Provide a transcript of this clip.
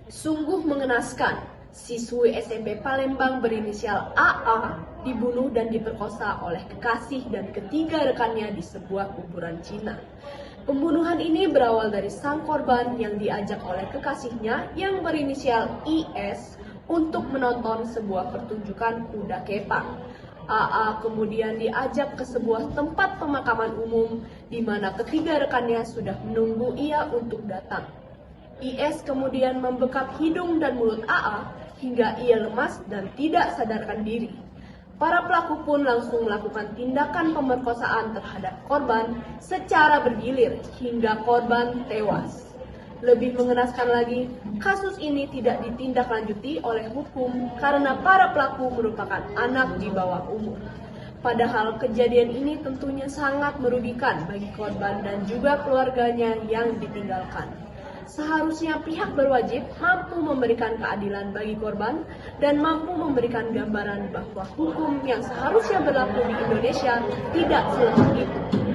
Sungguh mengenaskan, siswi SMP Palembang berinisial AA dibunuh dan diperkosa oleh kekasih dan ketiga rekannya di sebuah kuburan Cina. Pembunuhan ini berawal dari sang korban yang diajak oleh kekasihnya yang berinisial IS untuk menonton sebuah pertunjukan kuda kepang. AA kemudian diajak ke sebuah tempat pemakaman umum di mana ketiga rekannya sudah menunggu ia untuk datang. IS kemudian membekap hidung dan mulut AA hingga ia lemas dan tidak sadarkan diri. Para pelaku pun langsung melakukan tindakan pemerkosaan terhadap korban secara bergilir hingga korban tewas. Lebih mengenaskan lagi, kasus ini tidak ditindaklanjuti oleh hukum karena para pelaku merupakan anak di bawah umur. Padahal kejadian ini tentunya sangat merugikan bagi korban dan juga keluarganya yang ditinggalkan. Seharusnya pihak berwajib mampu memberikan keadilan bagi korban dan mampu memberikan gambaran bahwa hukum yang seharusnya berlaku di Indonesia tidak selemah itu.